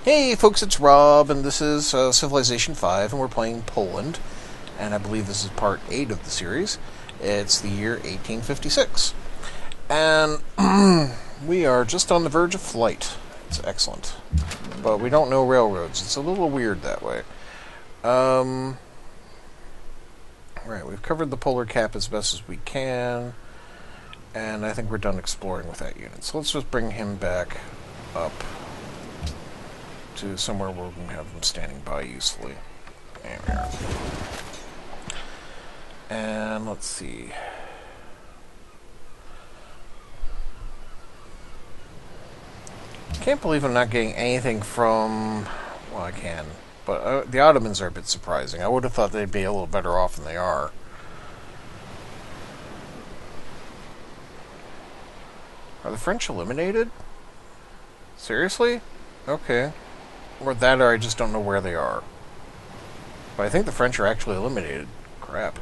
Hey folks, it's Rob, and this is Civilization 5, and we're playing Poland, and I believe this is part 8 of the series. It's the year 1856, and we are just on the verge of flight. It's excellent, but we don't know railroads. It's a little weird that way. Right, we've covered the polar cap as best as we can, and I think we're done exploring with that unit. So let's just bring him back up to somewhere where we can have them standing by usefully. There we are. And let's see. Can't believe I'm not getting anything from... Well, I can. But the Ottomans are a bit surprising. I would have thought they'd be a little better off than they are. Are the French eliminated? Seriously? Okay. Or that, or I just don't know where they are. But I think the French are actually eliminated. Crap.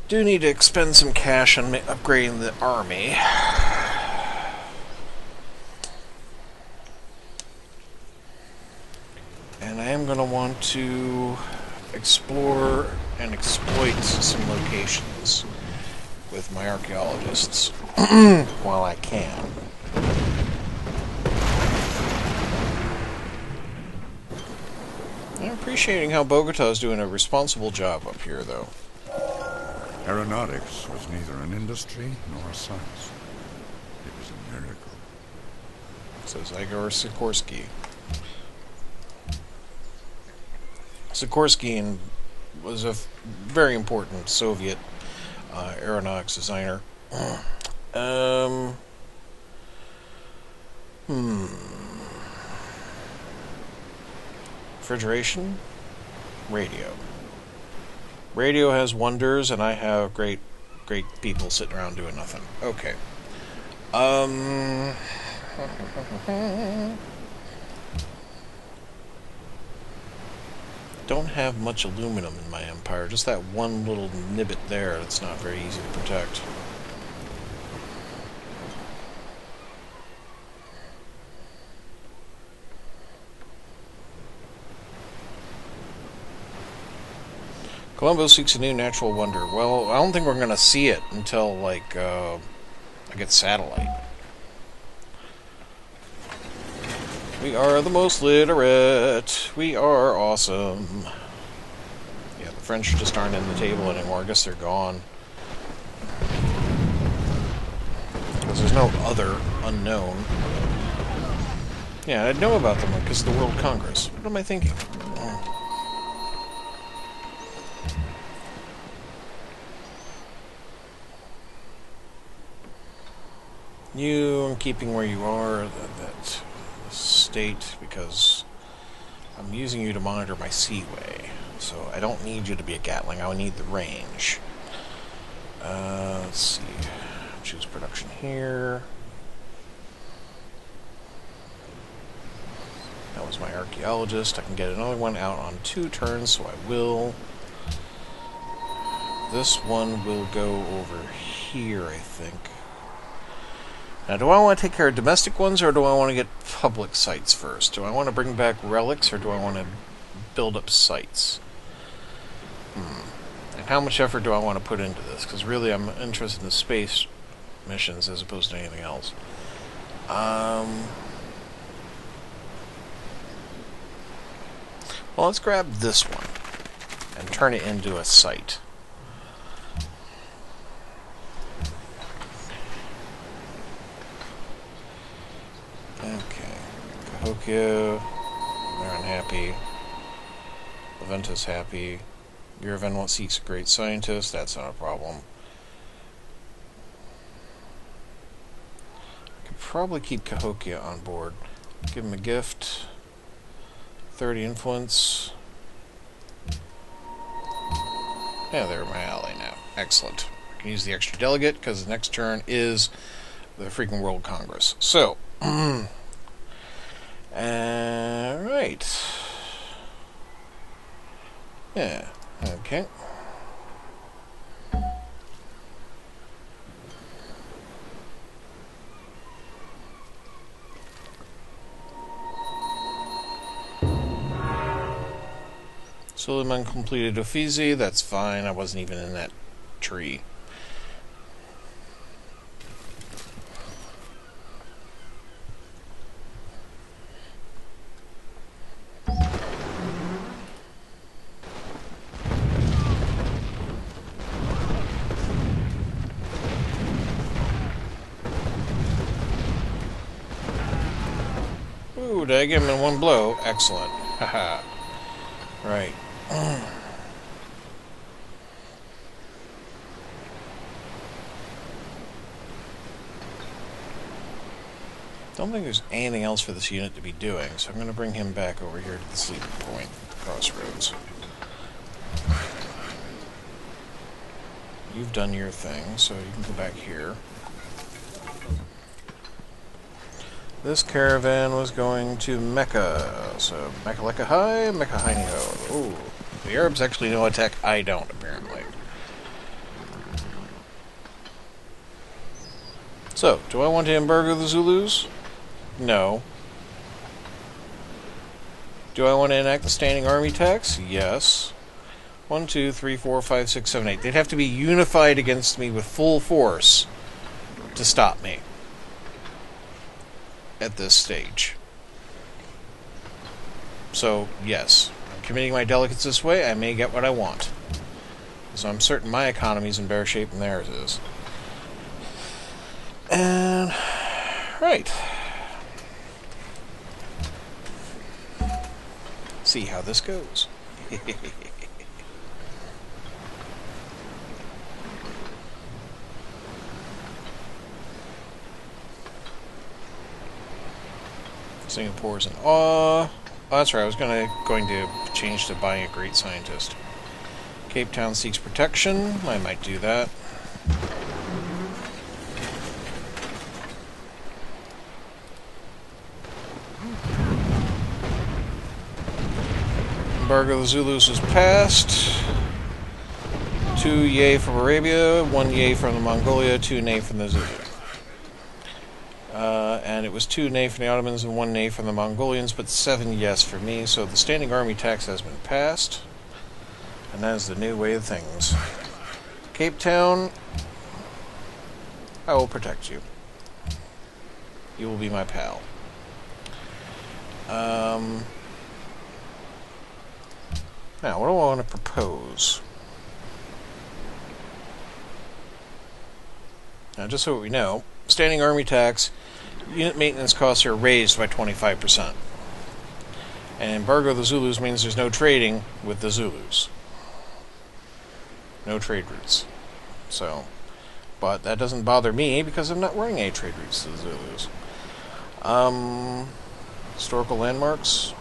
Do need to expend some cash on upgrading the army. And I am going to want to explore and exploit some locations with my archaeologists while I can. I'm appreciating how Bogota is doing a responsible job up here, though. Aeronautics was neither an industry nor a science. It was a miracle. Says Igor Sikorsky. Sikorsky was a very important Soviet aeronautics designer. Refrigeration? Radio. Radio has wonders, and I have great people sitting around doing nothing. Okay. Don't have much aluminum in my empire. Just that one little nibbit there that's not very easy to protect. Colombo seeks a new natural wonder. Well, I don't think we're going to see it until, like, I get satellite. We are the most literate. We are awesome. Yeah, the French just aren't in the table anymore. I guess they're gone. Because there's no other unknown. Yeah, I'd know about them because of the World Congress. What am I thinking? You, I'm keeping where you are, that state, because I'm using you to monitor my seaway. So I don't need you to be a Gatling, I need the range. Let's see. Choose production here. That was my archaeologist. I can get another one out on 2 turns, so I will. This one will go over here, I think. Now, do I want to take care of domestic ones, or do I want to get public sites first? Do I want to bring back relics, or do I want to build up sites? And how much effort do I want to put into this? Because really, I'm interested in the space missions as opposed to anything else. Well, let's grab this one and turn it into a site. Cahokia, they're unhappy. Leventa's happy. Yerevan seeks a great scientist, that's not a problem. I could probably keep Cahokia on board. Give him a gift. 30 influence. Yeah, they're my ally now. Excellent. I can use the extra delegate because the next turn is the freaking World Congress. So, alright, Right. Yeah, okay. Suleiman completed Ofizi, that's fine, I wasn't even in that tree. Ooh, did I get him in one blow? Excellent. Haha. Right. Don't think there's anything else for this unit to be doing, so I'm going to bring him back over here to the sleeping point, crossroads. You've done your thing, so you can go back here. This caravan was going to Mecca, so Mecca Lecca High, Mecca Heine Ho. Ooh, the Arabs actually know attack, I don't, apparently. So, do I want to embargo the Zulus? No. Do I want to enact the standing army tax? Yes. 1, 2, 3, 4, 5, 6, 7, 8. They'd have to be unified against me with full force to stop me at this stage. So, yes, I'm committing my delegates this way, I may get what I want. So I'm certain my economy's in better shape than theirs is. And, right. See how this goes. Singapore's in awe. Oh, that's right, I was going to change to buying a great scientist. Cape Town seeks protection. I might do that. Embargo of the Zulus was passed. 2 yay from Arabia, 1 yay from the Mongolia, 2 nay from the Zulu. And it was 2 nay from the Ottomans and 1 nay from the Mongolians, but 7 yes for me, so the standing army tax has been passed. And that is the new way of things. Cape Town, I will protect you. You will be my pal. Now, what do I want to propose? Now, just so we know, standing army tax, unit maintenance costs are raised by 25%. And embargo of the Zulus means there's no trading with the Zulus. No trade routes. So, but that doesn't bother me because I'm not running any trade routes to the Zulus. Historical landmarks.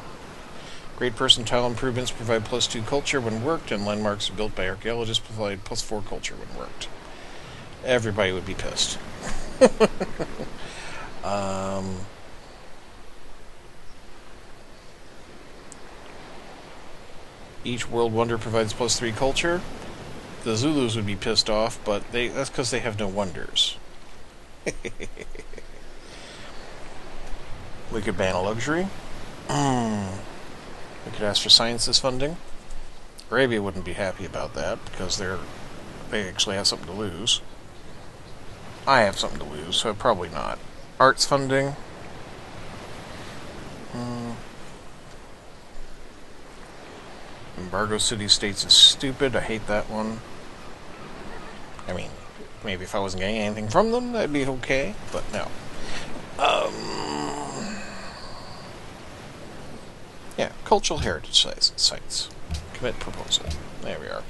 Great percentile improvements provide +2 culture when worked, and landmarks built by archaeologists provide +4 culture when worked. Everybody would be pissed. Each world wonder provides +3 culture. The Zulus would be pissed off, but that's because they have no wonders. We could ban a luxury. We could ask for sciences funding. Arabia wouldn't be happy about that because they actually have something to lose. I have something to lose, so probably not. Arts funding. Embargo city-states is stupid. I hate that one. I mean, maybe if I wasn't getting anything from them, that'd be okay, but no. Yeah, cultural heritage sites. Commit proposal. There we are.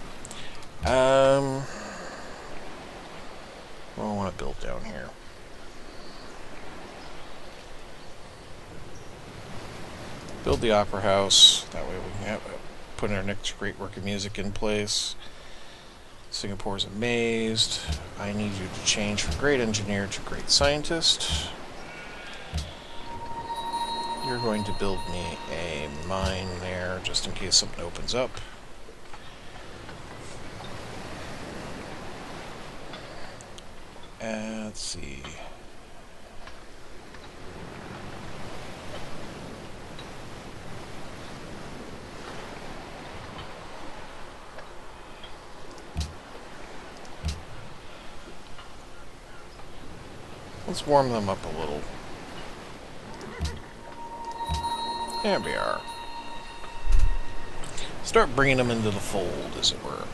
What do I want to build down here? Build the opera house. That way we can put our next great work of music in place. Singapore's amazed. I need you to change from great engineer to great scientist. You're going to build me a mine there, just in case something opens up. Let's see. Let's warm them up a little. There we are. Start bringing them into the fold, as it were.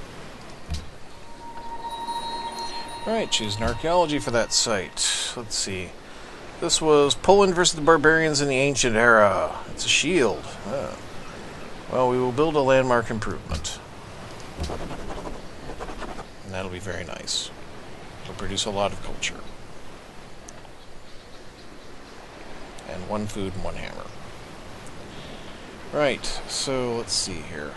Alright, choose an archaeology for that site. Let's see. This was Poland versus the barbarians in the ancient era. It's a shield. Oh. Well, we will build a landmark improvement. And that'll be very nice. It'll produce a lot of culture. And 1 food and 1 hammer. Right, so let's see here.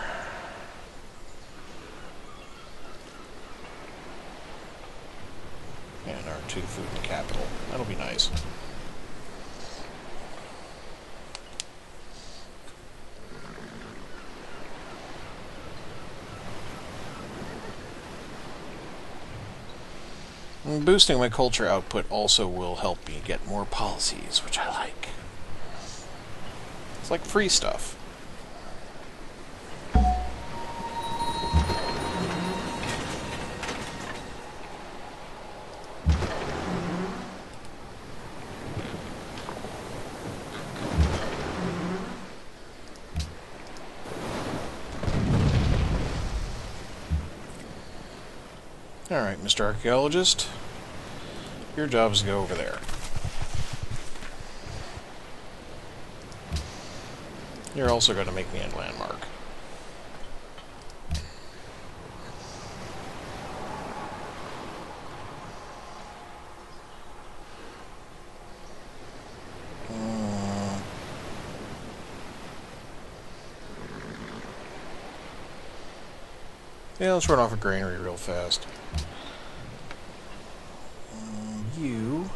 And our 2 food and capital. That'll be nice. And boosting my culture output also will help me get more policies, which I like. It's like free stuff. Alright, Mr. Archaeologist. Your job is to go over there. You're also going to make me a landmark. Yeah, let's run off a granary real fast. You...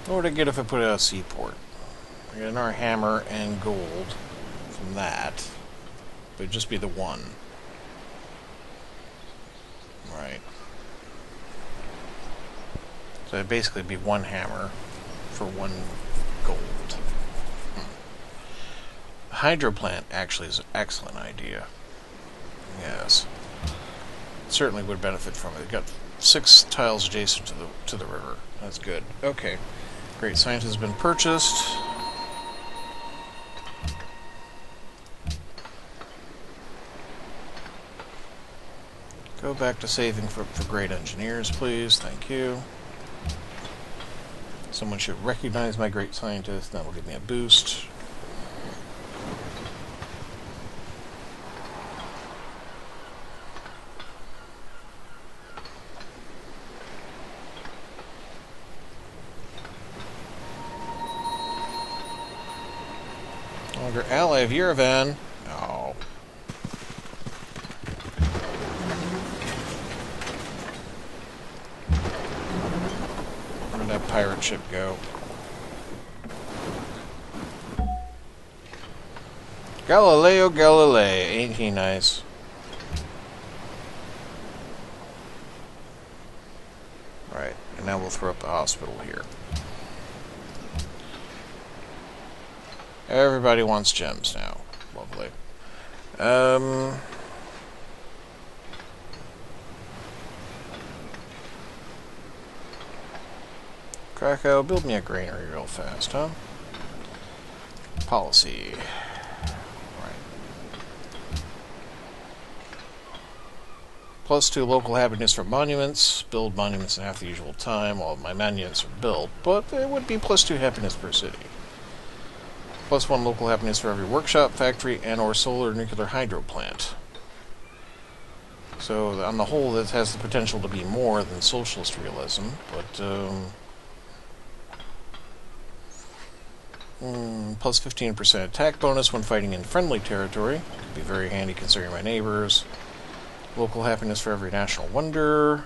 What would I get if I put out a seaport? I get another hammer and gold from that. But it'd just be the 1. Right. So it'd basically be 1 hammer for 1 gold. A hydro plant actually is an excellent idea. Yes. It certainly would benefit from it. It got 6 tiles adjacent to the river. That's good. Okay. Great science has been purchased. Go back to saving for great engineers, please. Thank you. Someone should recognize my great scientist. That will give me a boost. Longer ally of Yerevan. Oh. Where'd that pirate ship go? Galileo Galilei. Ain't he nice? Right, and now we'll throw up the hospital here. Everybody wants gems now. Lovely. Krakow, build me a granary real fast, huh? Policy. Right. +2 local happiness for monuments. Build monuments in half the usual time while my monuments are built, but it would be +2 happiness per city. +1 local happiness for every workshop, factory, and or solar nuclear hydro plant. So, on the whole, this has the potential to be more than socialist realism, but, +15% attack bonus when fighting in friendly territory. Could be very handy considering my neighbors. Local happiness for every national wonder.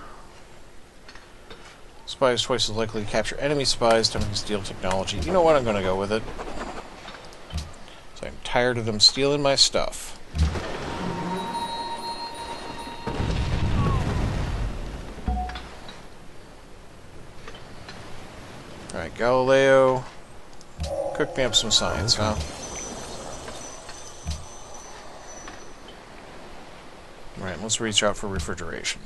Spy is twice as likely to capture enemy spies, attempting to steal technology. You know what? I'm going to go with it. So I'm tired of them stealing my stuff. Alright, Galileo. Cook me up some science, huh? Alright, let's reach out for refrigeration.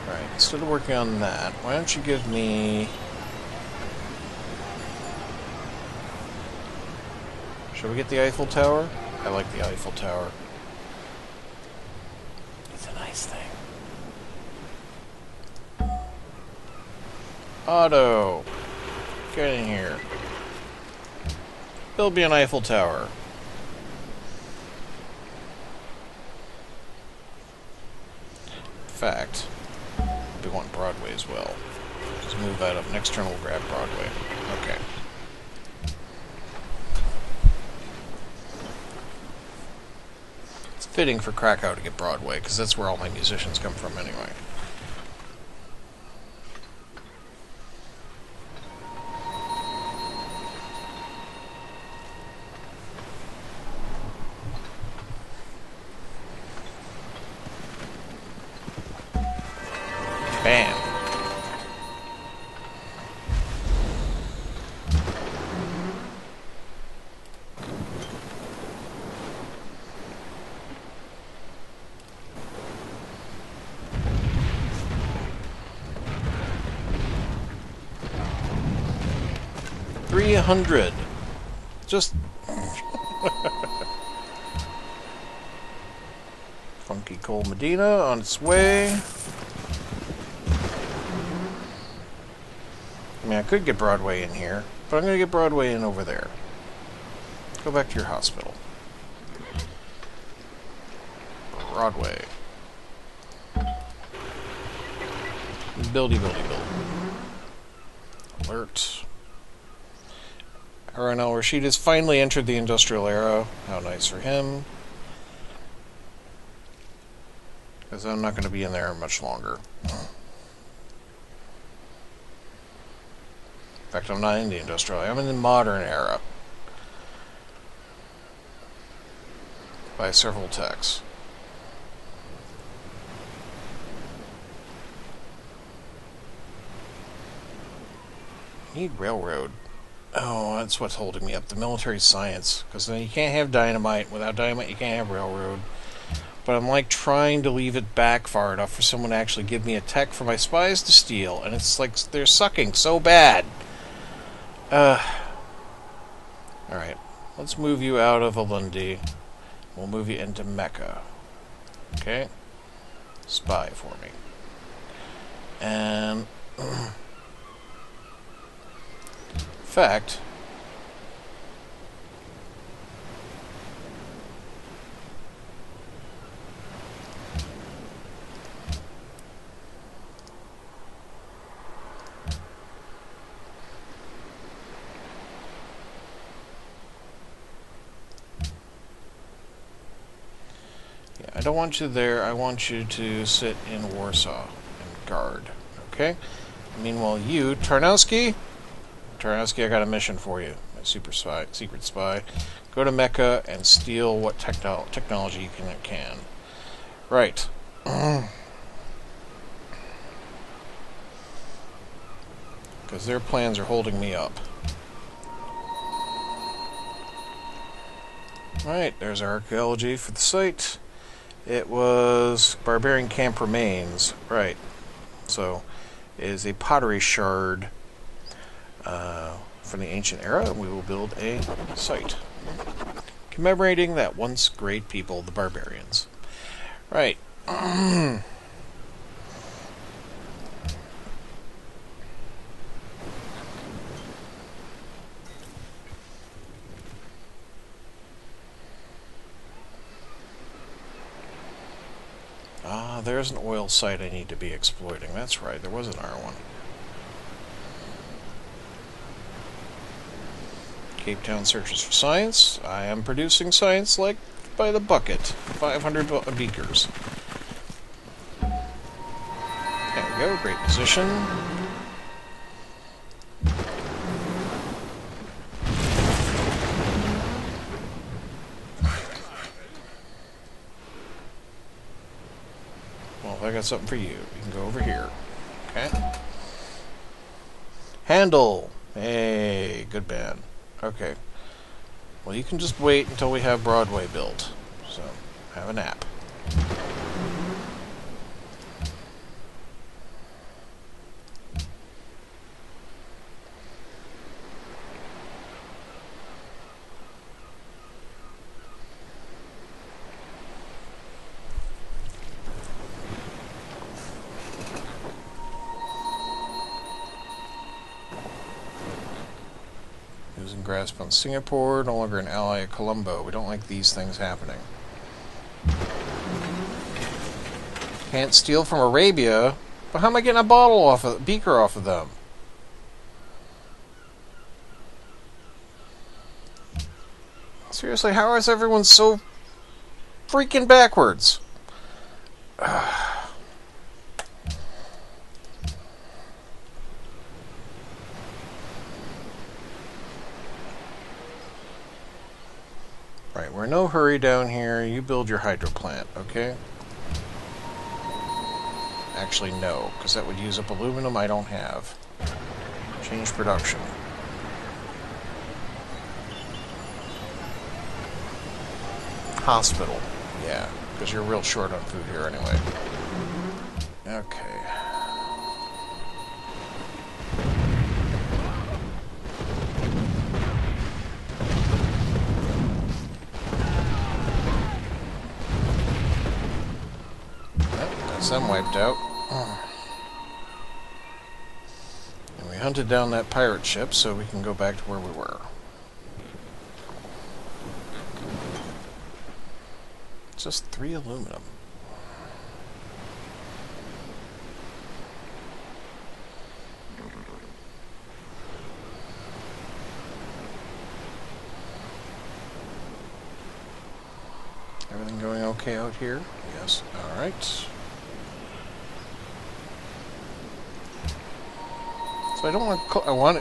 Alright, instead of working on that, why don't you give me... Shall we get the Eiffel Tower? I like the Eiffel Tower. It's a nice thing. Otto! Get in here. Build me an Eiffel Tower. In fact, we want Broadway as well. Just move that up. Next turn we'll grab Broadway. Okay. It's fitting for Krakow to get Broadway, because that's where all my musicians come from anyway. Bam. $300. Just Funky Coal Medina on its way. I mean, I could get Broadway in here, but I'm going to get Broadway in over there. Go back to your hospital. Broadway. Buildy, buildy, build. Alert. Harun al-Rashid has finally entered the industrial era. How nice for him. Because I'm not going to be in there much longer. In fact, I'm not in the industrial era. I'm in the modern era. By several techs. Need railroad. Oh, that's what's holding me up. The military science. Because you can't have dynamite. Without dynamite, you can't have railroad. But I'm like trying to leave it back far enough for someone to actually give me a tech for my spies to steal. And it's like they're sucking so bad. Alright. Let's move you out of Alundi. We'll move you into Mecca. Okay? Spy for me. And... in fact... I don't want you there. I want you to sit in Warsaw and guard. Okay? Meanwhile, you, Tarnowski, I got a mission for you. My secret spy. Go to Mecca and steal what technology you can. Right. Because their plans are holding me up. Alright, there's our archaeology for the site. It was Barbarian Camp Remains. Right. So, it is a pottery shard from the ancient era, and we will build a site commemorating that once great people, the barbarians. Right. Ah, there's an oil site I need to be exploiting. That's right, there was an R1. Cape Town searches for science. I am producing science like by the bucket. 500 beakers. There we go, great position. Well, I got something for you. You can go over here. Okay. Handle. Hey, good man. Okay. Well, you can just wait until we have Broadway built. So, have a nap. Losing grasp on Singapore, no longer an ally of Colombo. We don't like these things happening. Can't steal from Arabia, but how am I getting a beaker off of them? Seriously, how is everyone so freaking backwards? Right, we're in no hurry down here. You build your hydro plant, okay? Actually, no, because that would use up aluminum I don't have. Change production. Hospital. Yeah, because you're real short on food here anyway. Okay. That's them wiped out. And we hunted down that pirate ship so we can go back to where we were. Just 3 aluminum. Everything going okay out here? Yes. Alright. So I don't want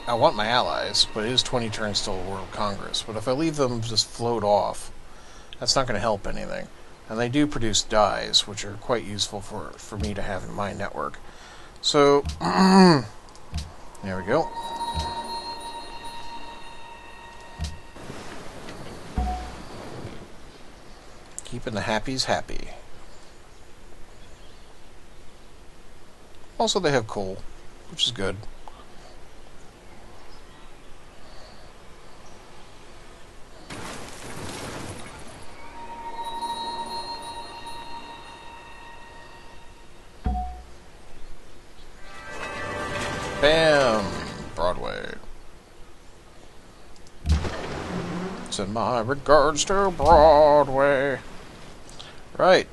I want my allies, but it is 20 turns till World Congress. But if I leave them just float off, that's not going to help anything. And they do produce dyes, which are quite useful for me to have in my network. So, there we go. Keeping the happies happy. Also, they have coal, which is good. Bam! Broadway. Send my regards to Broadway. Right.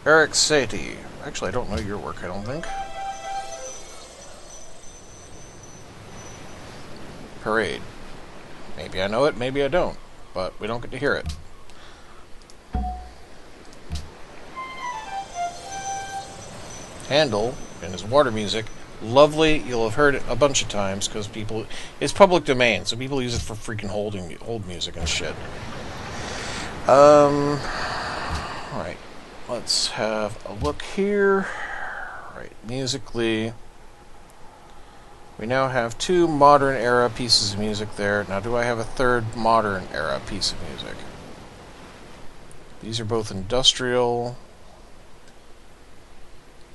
Eric Satie. Actually, I don't know your work, I don't think. Parade. Maybe I know it, maybe I don't. But we don't get to hear it. Handel, and his water music. Lovely, you'll have heard it a bunch of times because people... It's public domain, so people use it for freaking old music and shit. Right. Let's have a look here. Right, musically... We now have 2 modern era pieces of music there. Now, do I have a 3rd modern era piece of music? These are both industrial...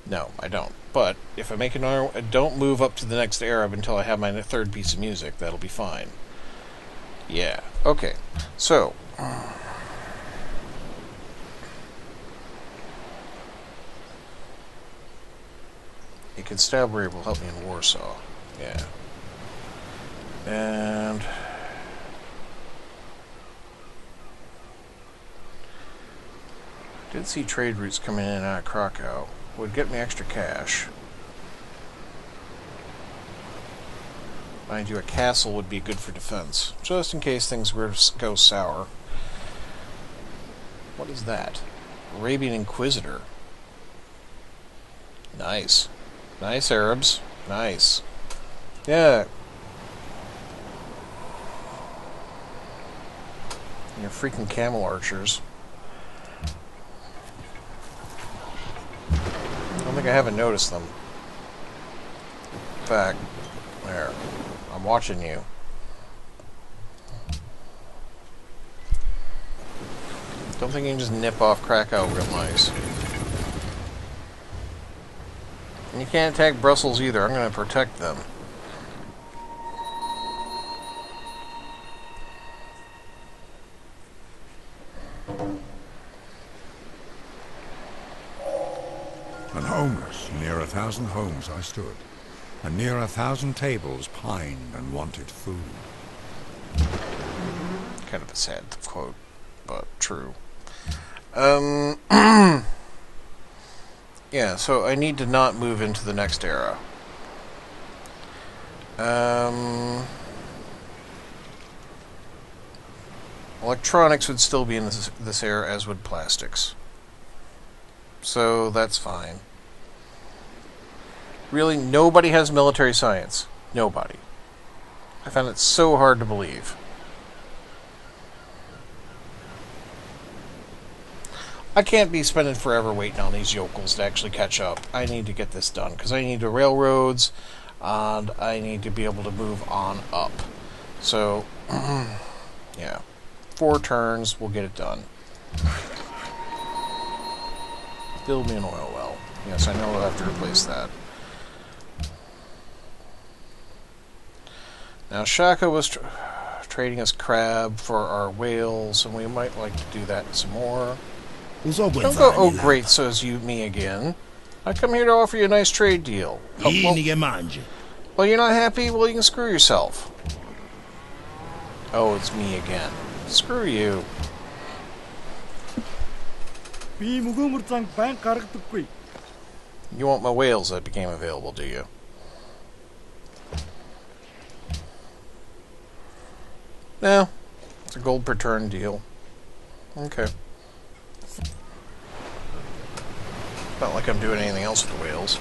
No, I don't. But if I make another, don't move up to the next Arab until I have my 3rd piece of music. That'll be fine. Yeah. Okay. So. A constabulary will help me in Warsaw. Yeah. And. Did see trade routes coming in and out of Krakow. Would get me extra cash. Mind you, a castle would be good for defense, just in case things were to go sour. What is that? Arabian Inquisitor. Nice. Nice, Arabs. Nice. Yeah. And your freaking camel archers. I don't think I haven't noticed them. In fact, there. I'm watching you. Don't think you can just nip off Krakow real nice. And you can't attack Brussels either. I'm going to protect them. And homeless, near 1,000 homes I stood, and near 1,000 tables pined and wanted food. Kind of a sad quote, but true. Yeah, so I need to not move into the next era. Electronics would still be in this era, as would plastics. So that's fine. Really, nobody has military science. Nobody. I found it so hard to believe. I can't be spending forever waiting on these yokels to actually catch up. I need to get this done, because I need the railroads, and I need to be able to move on up. So, yeah. 4 turns, we'll get it done. Build me an oil well. Yes, I know I'll have to replace that. Now, Shaka was trading us crab for our whales, and we might like to do that some more. Don't go, oh great, says you, me again. I come here to offer you a nice trade deal. Oh, well, you're not happy? Well, you can screw yourself. Oh, it's me again. Screw you. You want my whales that became available, do you? No. It's a gold per turn deal. Okay. Not like I'm doing anything else with the whales.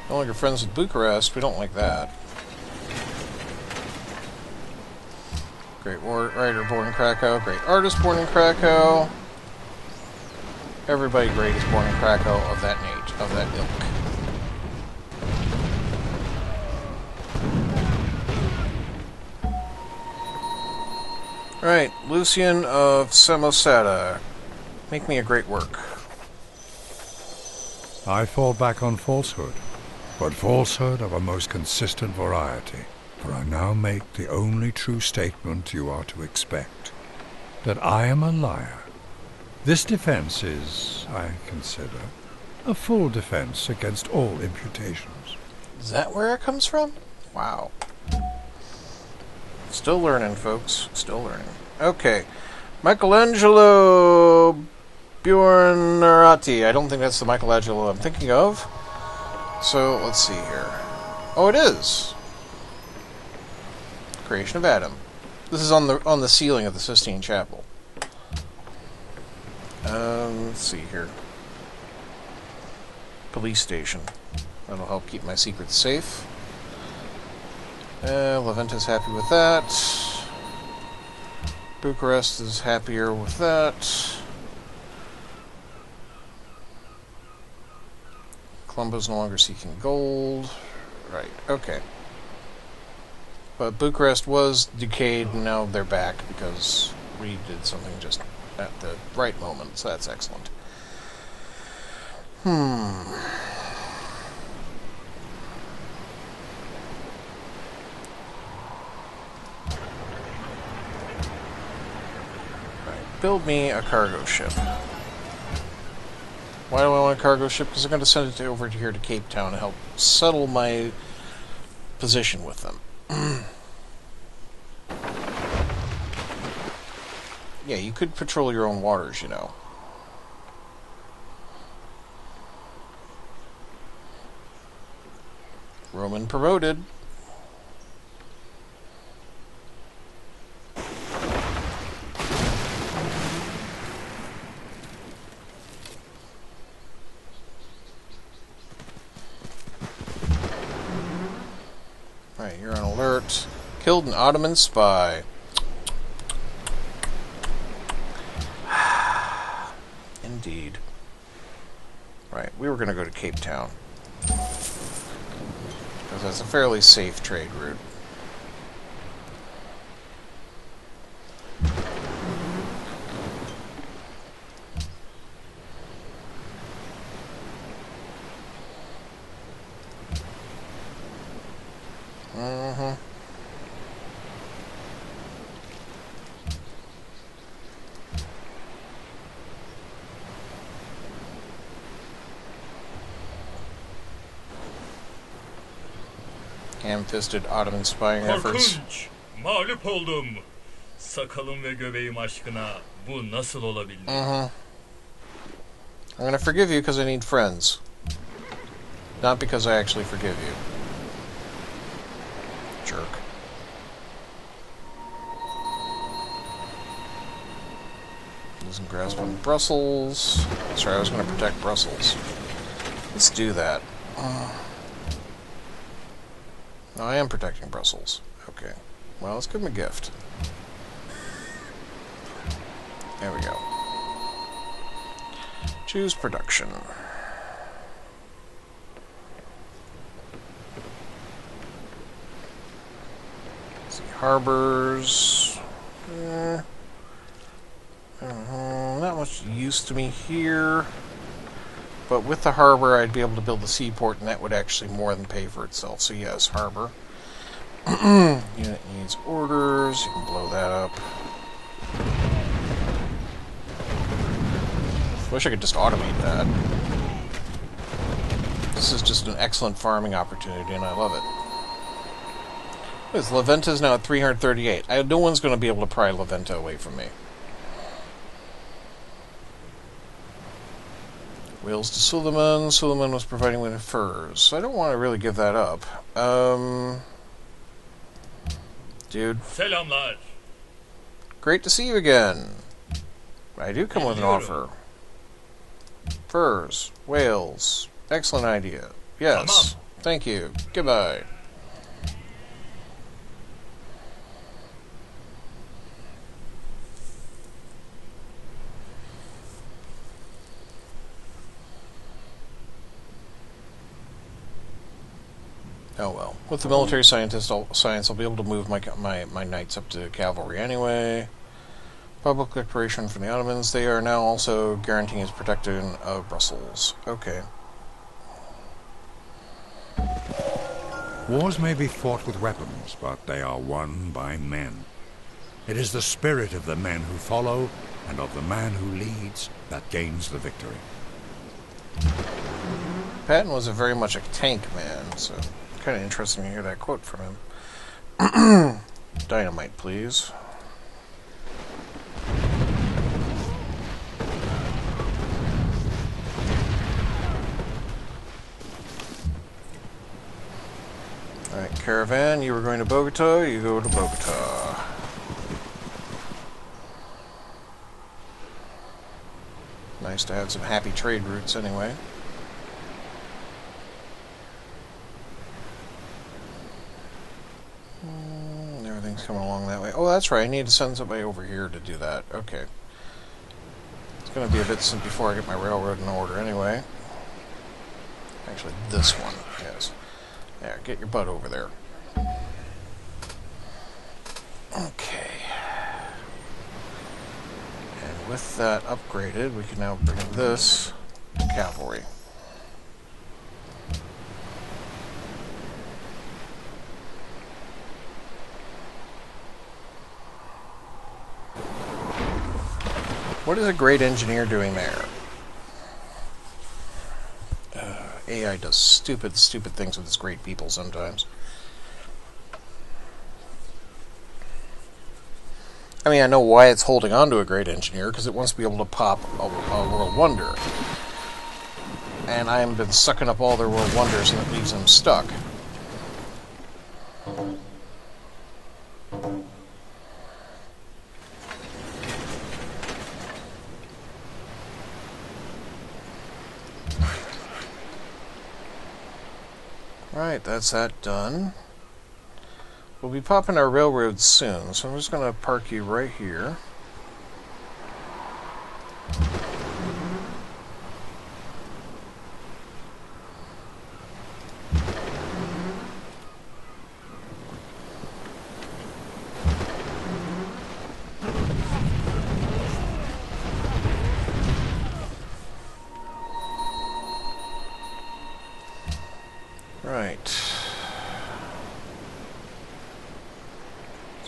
No longer friends with Bucharest. We don't like that. Great writer born in Krakow. Great artist born in Krakow. Everybody great is born in Krakow of that nature, of that ilk. Right, Lucian of Samosata. Make me a great work. I fall back on falsehood, but falsehood of a most consistent variety. For I now make the only true statement you are to expect, that I am a liar. This defense is, I consider, a full defense against all imputations. Is that where it comes from? Wow. Still learning, folks. Still learning. Okay. Michelangelo Buonarroti. I don't think that's the Michelangelo I'm thinking of. So, let's see here. Oh, it is. Creation of Adam. This is on the ceiling of the Sistine Chapel. Let's see here. Police station. That'll help keep my secrets safe. Leventa's happy with that. Bucharest is happier with that. Colombo's no longer seeking gold. Right, okay. But Bucharest was decayed, and now they're back because we did something just at the right moment, so that's excellent. Build me a cargo ship. Why do I want a cargo ship? Because I'm going to send it over here to Cape Town to help settle my position with them. Yeah, you could patrol your own waters, you know. Roman promoted. Alright, you're on alert. Killed an Ottoman spy. Indeed. Right, we were going to go to Cape Town. Because that's a fairly safe trade route. Ham-fisted Ottoman spying efforts. Korkunç, mağlup oldum. Sakalım ve göbeğim aşkına bu nasıl olabildi? I'm gonna forgive you because I need friends. Not because I actually forgive you. Jerk. Losing grasp on Brussels. Sorry, I was gonna protect Brussels. Let's do that. No, I am protecting Brussels. Okay. Well, let's give him a gift. There we go. Choose production. Let's see, harbors. Not much use to me here. But with the harbor, I'd be able to build the seaport, and that would actually more than pay for itself. So yes, harbor. Unit needs orders. You can blow that up. Wish I could just automate that. This is just an excellent farming opportunity, and I love it. La Venta's now at 338. No one's going to be able to pry La Venta away from me. Wales to Suleiman. Suleiman was providing me with furs, so I don't want to really give that up. Dude. Selamlar. Great to see you again. I do come with an offer. Furs. Wales. Excellent idea. Yes. Thank you. Goodbye. Oh well. With the military science, I'll be able to move my knights up to cavalry anyway. Public declaration from the Ottomans. They are now also guaranteeing his protection of Brussels. Okay. Wars may be fought with weapons, but they are won by men. It is the spirit of the men who follow and of the man who leads that gains the victory. Patton was very much a tank man, so kind of interesting to hear that quote from him. Dynamite, please. Alright, caravan, you were going to Bogota, you go to Bogota. Nice to have some happy trade routes anyway. Everything's coming along that way. Oh, that's right, I need to send somebody over here to do that. Okay. It's going to be a bit since before I get my railroad in order anyway. Actually, this one, yes. There, get your butt over there. Okay. And with that upgraded, we can now bring this to cavalry. What is a great engineer doing there? AI does stupid things with its great people sometimes. I mean, I know why it's holding on to a Great Engineer, because it wants to be able to pop a World Wonder. And I've been sucking up all their World Wonders, and it leaves them stuck. Right, that's that done. We'll be popping our railroads soon, so I'm just going to park you right here. Right.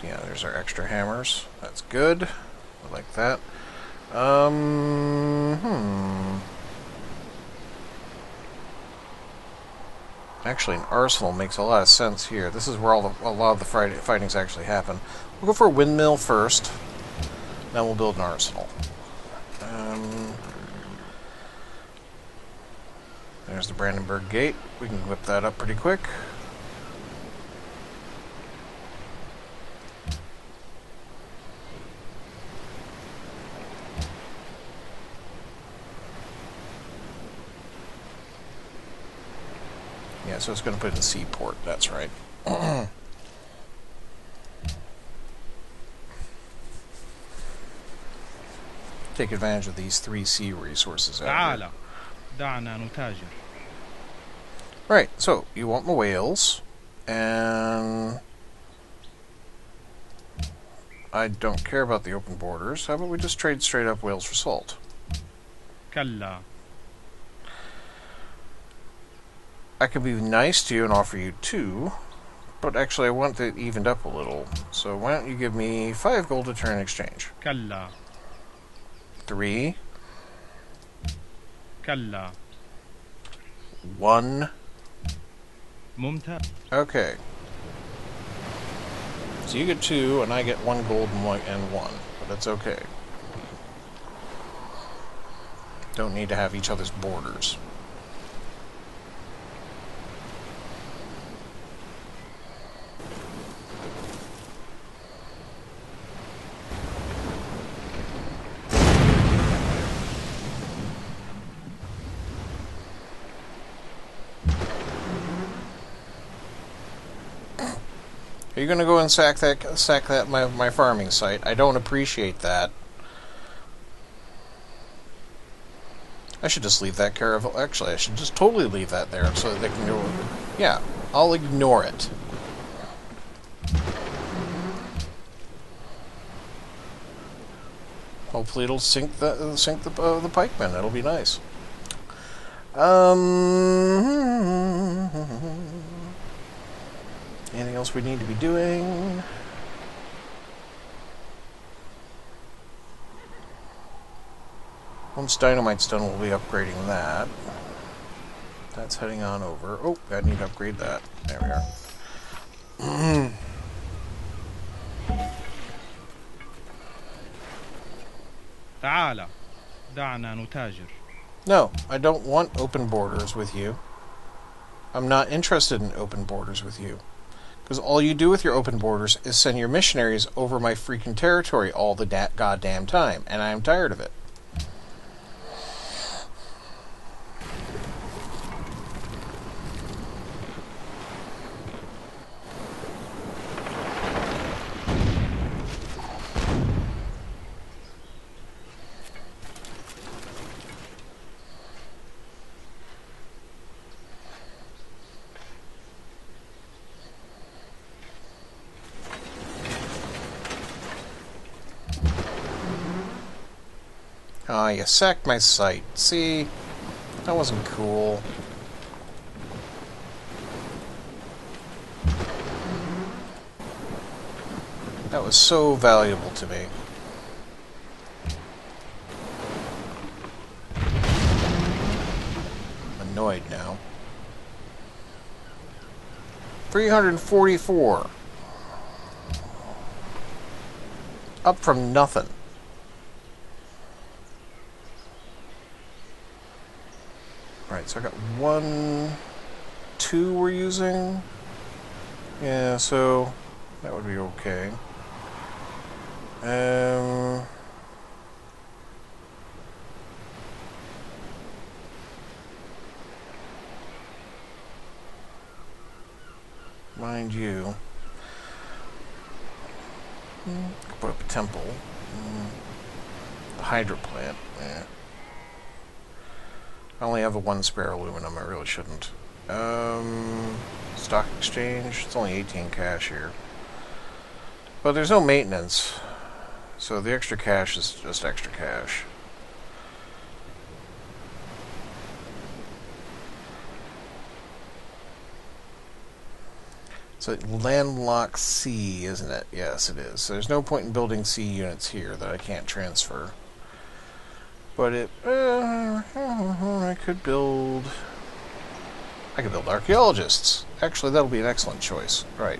Yeah, there's our extra hammers. That's good. I like that. Actually, an arsenal makes a lot of sense here. This is where a lot of the fighting's actually happen. We'll go for a windmill first, then we'll build an arsenal. There's the Brandenburg Gate. We can whip that up pretty quick. Yeah, so it's going to put it in Seaport. That's right. Take advantage of these 3 sea resources out here. Right, so you want my whales, and I don't care about the open borders. How about we just trade straight up whales for salt? كلا. I could be nice to you and offer you 2, but actually I want it evened up a little. So why don't you give me 5 gold to turn in exchange? كلا. 3. كلا. 1. ممتاز. Okay. So you get 2, and I get 1 gold and 1, but that's okay. Don't need to have each other's borders. Are you going to go and sack my farming site? I don't appreciate that. I should just leave that caravel. Actually, I should just totally leave that there so that they can go. Yeah, I'll ignore it. Hopefully, it'll sink the pikemen. That'll be nice. Anything else we need to be doing? Once dynamite's done, we'll be upgrading that. That's heading on over. Oh, I need to upgrade that. There we are. تعال. دعنا نتاجر. No, I don't want open borders with you. I'm not interested in open borders with you. Because all you do with your open borders is send your missionaries over my freaking territory all the goddamn time, and I'm tired of it. Ah, you sacked my site. See? That wasn't cool. That was so valuable to me. Annoyed now. 344. up from nothing. Right, so I got 1, 2 we're using. Yeah, so that would be okay. Mind you, put up a temple. The hydro plant. Yeah. I only have a 1 spare aluminum. I really shouldn't. Stock exchange. It's only 18 cash here. But there's no maintenance. So the extra cash is just extra cash. It's a landlocked sea, isn't it? Yes, it is. So there's no point in building sea units here that I can't transfer. But I could build archaeologists. Actually, that'll be an excellent choice. Right.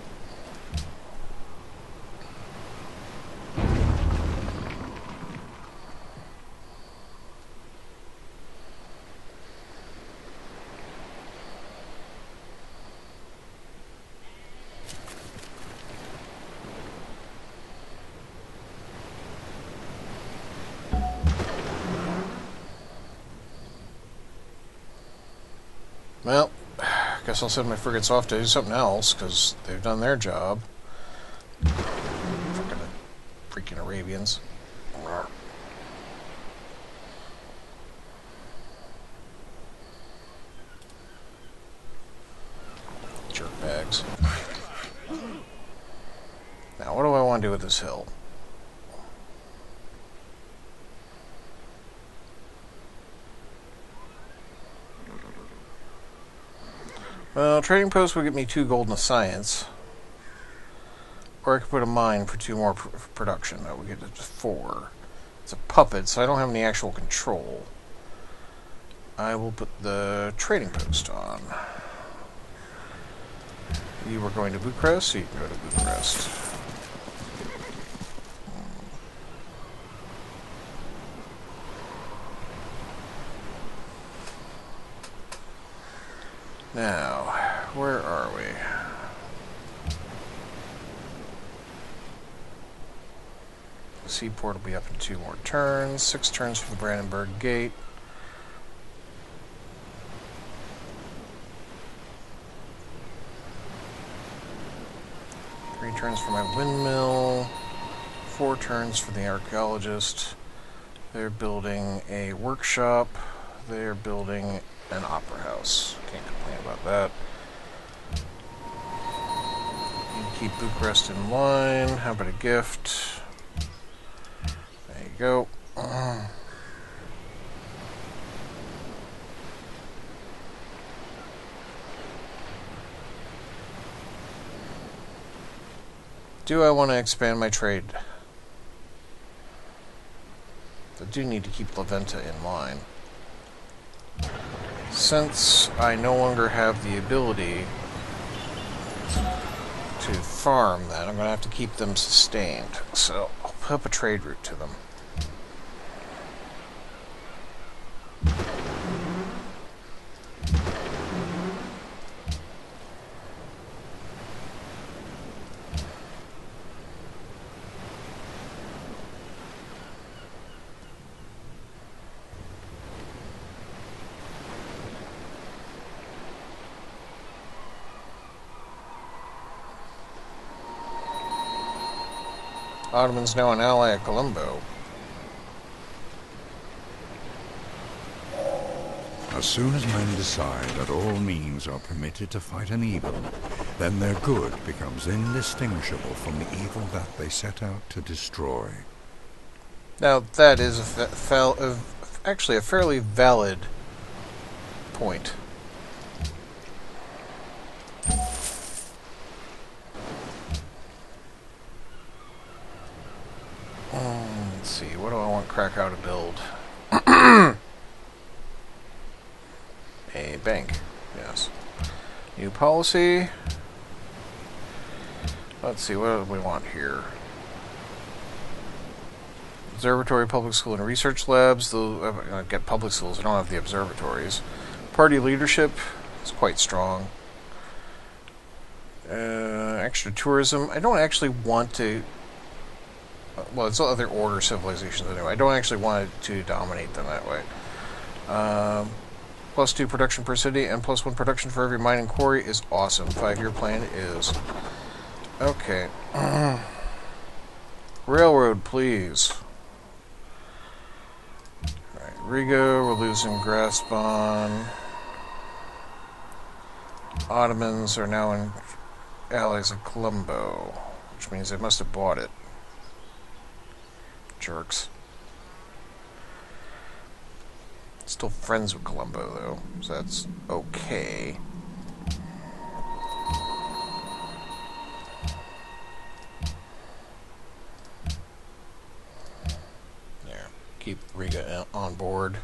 Well, guess I'll send my frigates off to do something else, because they've done their job. Freaking Arabians. Jerkbags. Now, what do I want to do with this hill? Well, trading post would get me 2 gold and a science. Or I could put a mine for 2 more production. That would get it to 4. It's a puppet, so I don't have any actual control. I will put the trading post on. You were going to Bucharest, so you can go to Bucharest. Now, where are we? Seaport will be up in 2 more turns. 6 turns for the Brandenburg Gate. Three turns for my windmill. 4 turns for the archaeologist. They're building a workshop. They're building an opera house. Can't complain about that. You keep Bucharest in line. How about a gift? There you go. Do I want to expand my trade? I do need to keep Leventa in line. Since I no longer have the ability to farm that, I'm going to have to keep them sustained. So I'll put up a trade route to them. Ottoman's now an ally of Colombo. As soon as men decide that all means are permitted to fight an evil, then their good becomes indistinguishable from the evil that they set out to destroy. Now, that is actually a fairly valid point. Let's see, what do I want Krakow to build? A bank, yes. New policy. Let's see, what do we want here? Observatory, public school, and research labs. They'll get public schools. I don't have the observatories. Party leadership is quite strong. Extra tourism. I don't actually want to... Well, it's other order civilizations anyway. I don't actually want to dominate them that way. +2 production per city and +1 production for every mine and quarry is awesome. 5-year plan is... Okay. Railroad, please. Alright, Riga, we're losing Graspon. Ottomans are now in allies of Colombo, which means they must have bought it. Jerks. Still friends with Colombo, though, so that's okay. There. Keep Riga on board.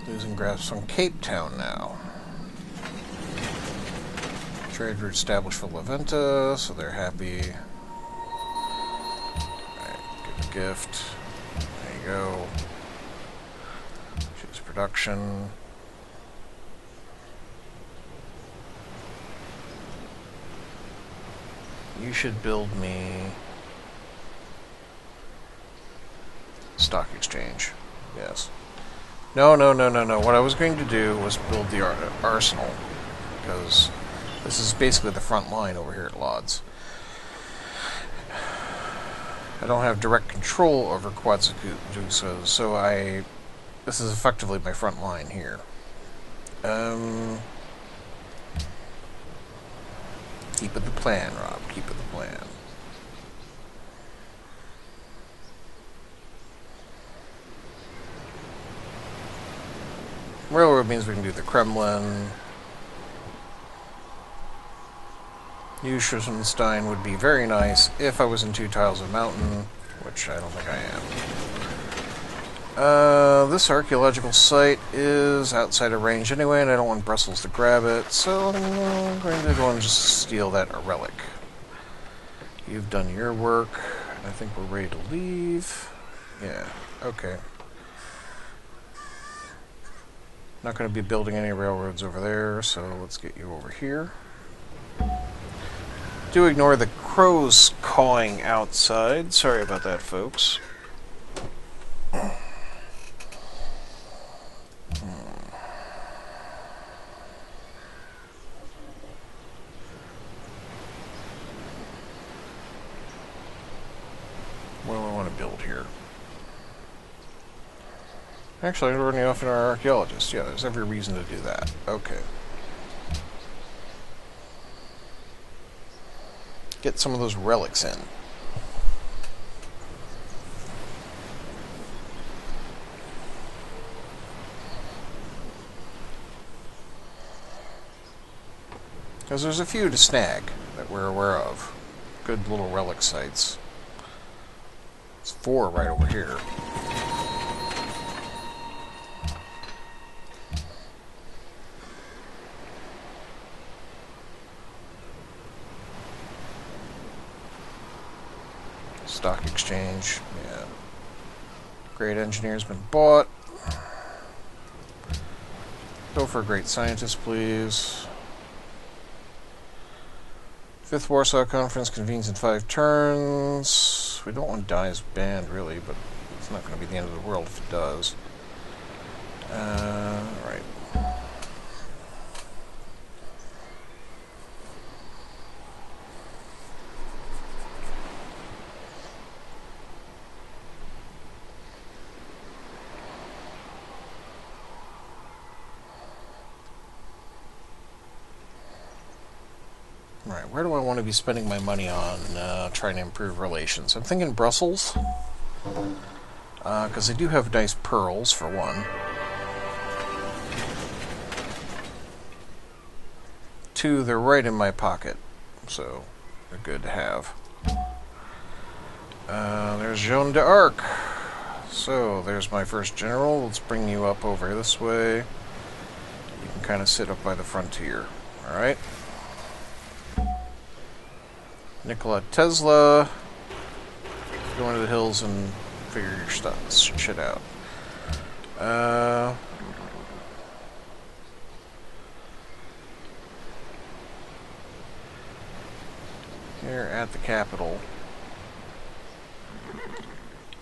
Losing grasp on Cape Town now. Trade route established for La Venta, so they're happy. Alright, give a gift. There you go. Choose production. You should build me stock exchange. Yes. No. What I was going to do was build the arsenal, because this is basically the front line over here at Lodz. I don't have direct control over Quetzalcoatl, so this is effectively my front line here. Keep it the plan, Rob. Keep it the plan. Railroad means we can do the Kremlin. Neuschwanstein would be very nice if I was in 2 tiles of mountain, which I don't think I am. This archaeological site is outside of range anyway, and I don't want Brussels to grab it, so I'm going to go and just steal that relic. You've done your work. I think we're ready to leave. Yeah, okay. Not going to be building any railroads over there, so let's get you over here. Do ignore the crows cawing outside. Sorry about that, folks. What do I want to build here? Actually, I'm running off in our archaeologist. Yeah, there's every reason to do that. Okay. Get some of those relics in. Because there's a few to snag that we're aware of. Good little relic sites. It's 4 right over here. Stock exchange, yeah. Great engineer's been bought. Go for a great scientist, please. 5th Warsaw Conference convenes in 5 turns. We don't want to die as banned, really, but it's not going to be the end of the world if it does. Right. Right, where do I want to be spending my money on trying to improve relations? I'm thinking Brussels, because they do have nice pearls, for one. 2, they're right in my pocket, so they're good to have. There's Joan d'Arc. So, there's my first general. Let's bring you up over this way. You can kind of sit up by the frontier. Alright? Nikola Tesla. Go into the hills and figure your shit out. Here at the capital.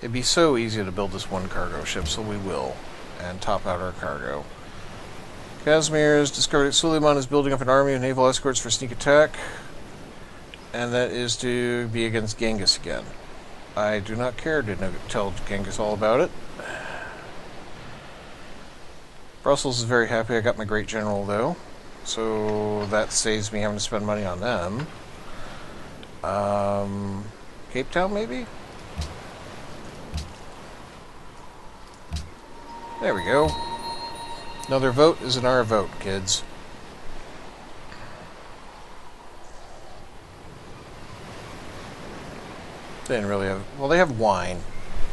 It'd be so easy to build this one cargo ship, so we will. And top out our cargo. Casimir's discovered that Suleiman is building up an army of naval escorts for sneak attack. And that is to be against Genghis again. I do not care to tell Genghis all about it. Brussels is very happy I got my great general, though. So that saves me having to spend money on them. Cape Town, maybe? There we go. Another vote is an our vote, kids. They didn't really have... Well, they have wine.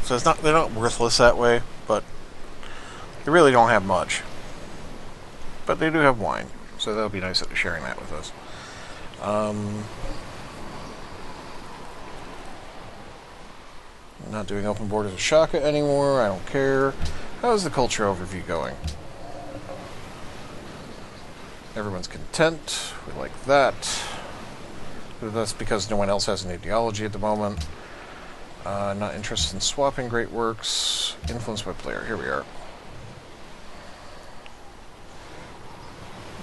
So it's not, they're not worthless that way, but they really don't have much. But they do have wine. So that'll be nice that they're sharing that with us. I'm not doing open borders with Shaka anymore. I don't care. How's the culture overview going? Everyone's content. We like that. That's because no one else has an ideology at the moment. Not interested in swapping great works. Influenced by player. Here we are.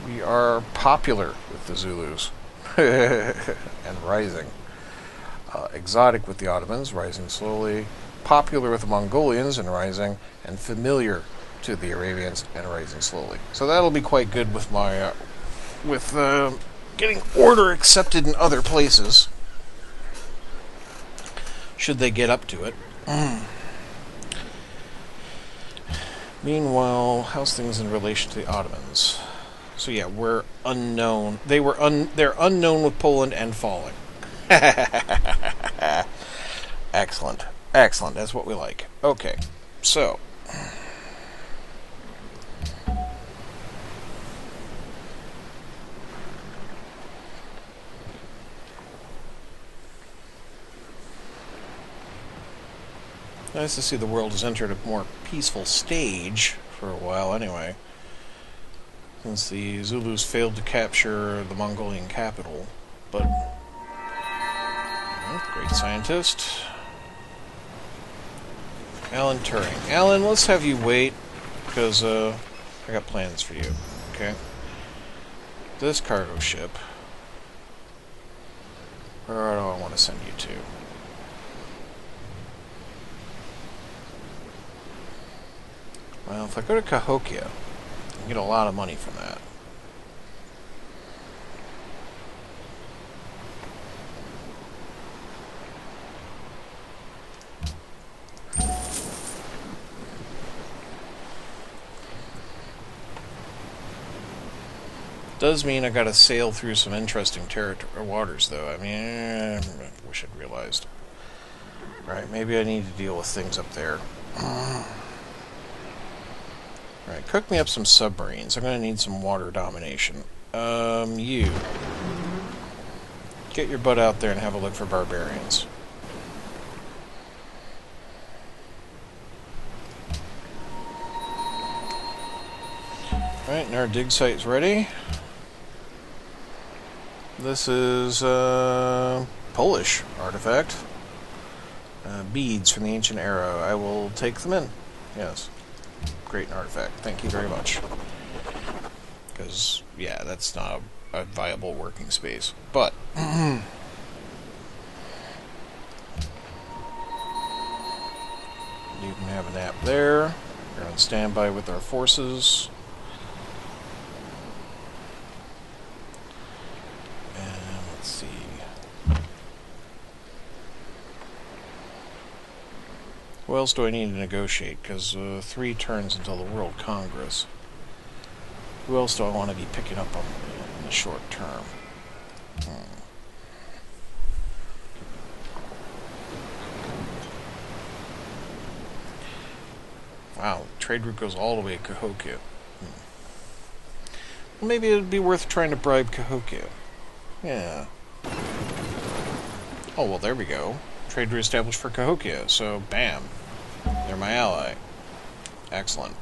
We are popular with the Zulus. And rising. Exotic with the Ottomans, rising slowly. Popular with the Mongolians and rising. And familiar to the Arabians and rising slowly. So that'll be quite good with my... getting order accepted in other places. Should they get up to it. Meanwhile, how's things in relation to the Ottomans? So yeah, we're unknown. They're unknown with Poland and falling. Excellent. Excellent. That's what we like. Okay. So nice to see the world has entered a more peaceful stage for a while anyway. Since the Zulus failed to capture the Mongolian capital. But... well, great scientist. Alan Turing. Alan, let's have you wait, because I got plans for you. Okay? This cargo ship. Where do I want to send you to? Well, if I go to Cahokia, I can get a lot of money from that. Does mean I gotta sail through some interesting waters, though. I mean, I wish I'd realized. Right, maybe I need to deal with things up there. Alright, cook me up some submarines. I'm gonna need some water domination. You. Get your butt out there and have a look for barbarians. Alright, and our dig site's ready. This is Polish artifact. Beads from the ancient era. I will take them in. Yes. Great artifact. Thank you very much. Because, yeah, that's not a viable working space. But... you can have a nap there. You're on standby with our forces. And let's see. Who else do I need to negotiate? Because 3 turns until the World Congress. Who else do I want to be picking up on in the short term? Wow, trade route goes all the way to Cahokia. Well, maybe it'd be worth trying to bribe Cahokia. Yeah. Oh, well, there we go. Trade route established for Cahokia, so bam. They're my ally. Excellent.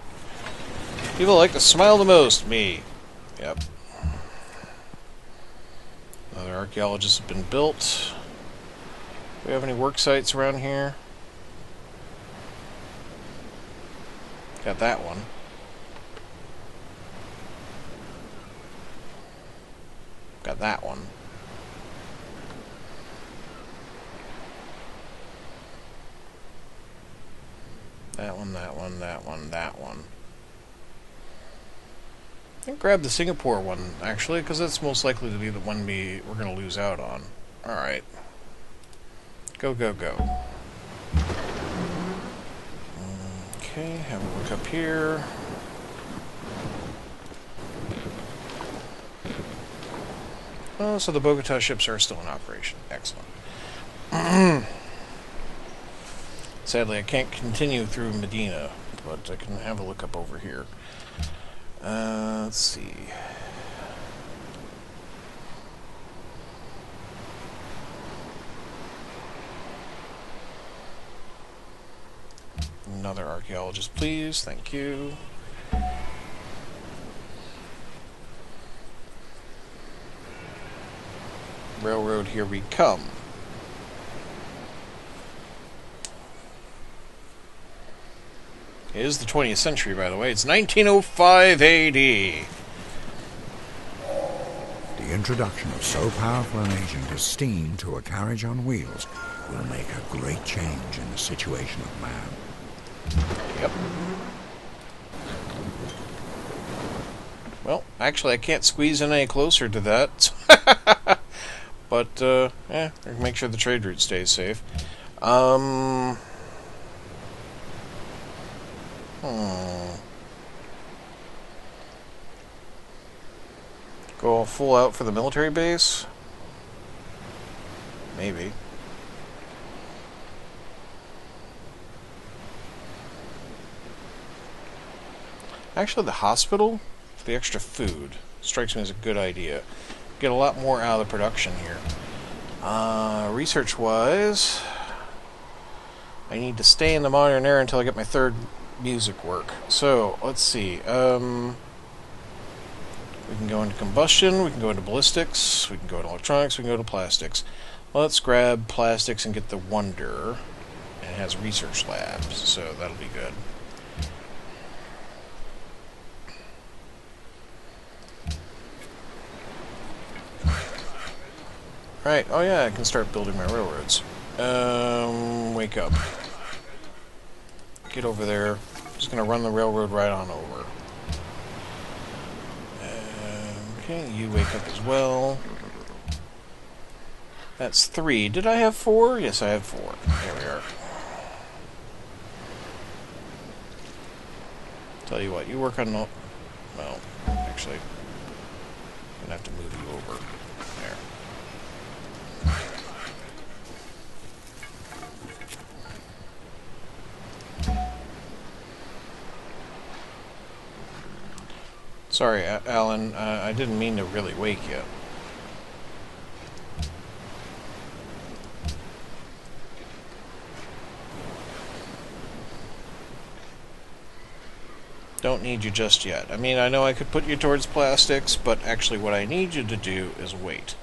People like to smile the most, me. Yep. Another archaeologist has been built. Do we have any work sites around here? Got that one. Got that one. That one, that one, that one, that one. I think grab the Singapore one, actually, because that's most likely to be the one we're going to lose out on. Alright. Go, go, go. Okay, have a look up here. Oh, so the Bogota ships are still in operation. Excellent. Sadly, I can't continue through Medina, but I can have a look up over here. Let's see. Another archaeologist, please. Thank you. Railroad, here we come. It is the 20th century, by the way. It's 1905 AD. The introduction of so powerful an agent as steam to a carriage on wheels will make a great change in the situation of man. Yep. Well, actually, I can't squeeze in any closer to that. But, make sure the trade route stays safe. Go full out for the military base? Maybe. Actually, the hospital, for the extra food, strikes me as a good idea. Get a lot more out of the production here. Research-wise, I need to stay in the modern era until I get my third music work. So, let's see. We can go into combustion, we can go into ballistics, we can go into electronics, we can go to plastics. Let's grab plastics and get the Wonder. And it has research labs, so that'll be good. Right, oh yeah, I can start building my railroads. Wake up. Get over there. Just gonna run the railroad right on over. Okay, you wake up as well. That's 3. Did I have 4? Yes, I have 4. There we are. Tell you what, you work on the... Well, actually, I'm gonna have to move you over. There. Sorry, Alan, I didn't mean to really wake you. Don't need you just yet. I mean, I know I could put you towards plastics, but actually what I need you to do is wait.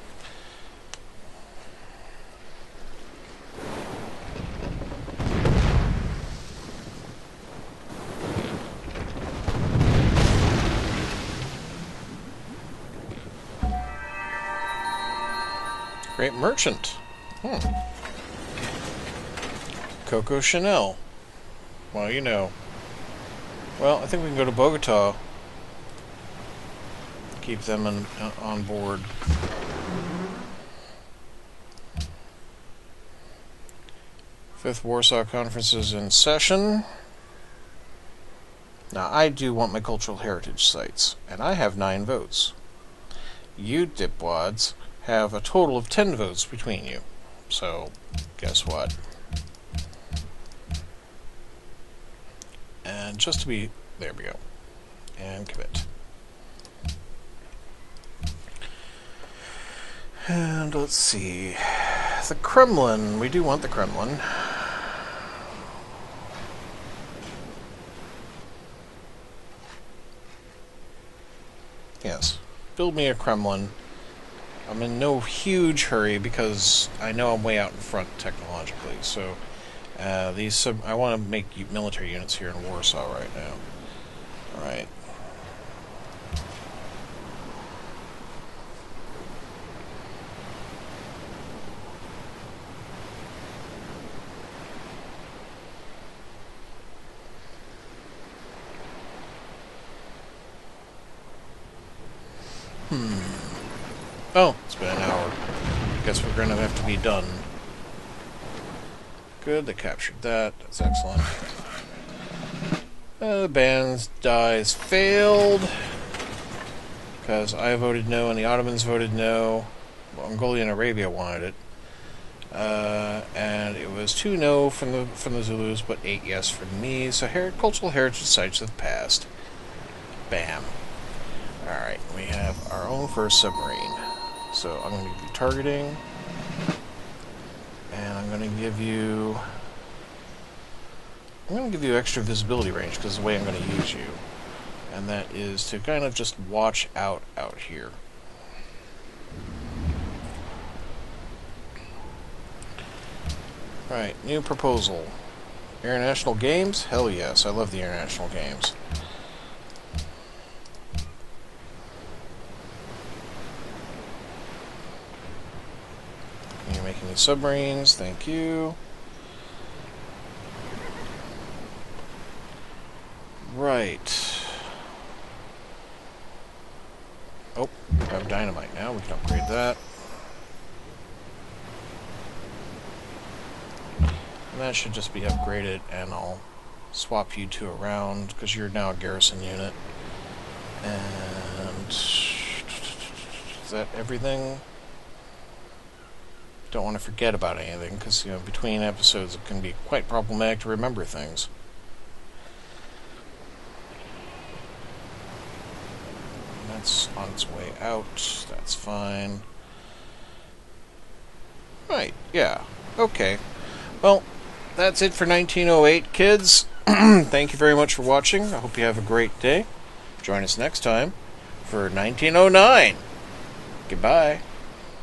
Great merchant. Coco Chanel. Well, you know. Well, I think we can go to Bogota. Keep them on board. Fifth Warsaw Conference is in session. Now, I do want my cultural heritage sites, and I have 9 votes. You dipwads have a total of 10 votes between you. So, guess what? And And just to be... There we go. And commit. And let's see. The Kremlin. We do want the Kremlin. Yes. Build me a Kremlin. I'm in no huge hurry because I know I'm way out in front technologically. So I want to make military units here in Warsaw right now. All right. Oh, it's been an hour. Guess we're going to have to be done. Good, they captured that. That's excellent. The band's dies failed. Because I voted no and the Ottomans voted no. Mongolia and Arabia wanted it. And it was 2 no from the Zulus, but 8 yes from me. So cultural heritage sites of the past. Bam. Alright, we have our own first submarine. So I'm going to give you targeting, and I'm going to give you extra visibility range because the way I'm going to use you, and that is to kind of just watch out here. Right, new proposal. International Games? Hell yes, I love the International Games. You're making me submarines, thank you. Right. Oh, we have dynamite now, we can upgrade that. And that should just be upgraded, and I'll swap you 2 around, because you're now a garrison unit. And... is that everything? Don't want to forget about anything, because, between episodes it can be quite problematic to remember things. And that's on its way out. That's fine. Right, yeah. Okay. Well, that's it for 1908, kids. Thank you very much for watching. I hope you have a great day. Join us next time for 1909. Goodbye.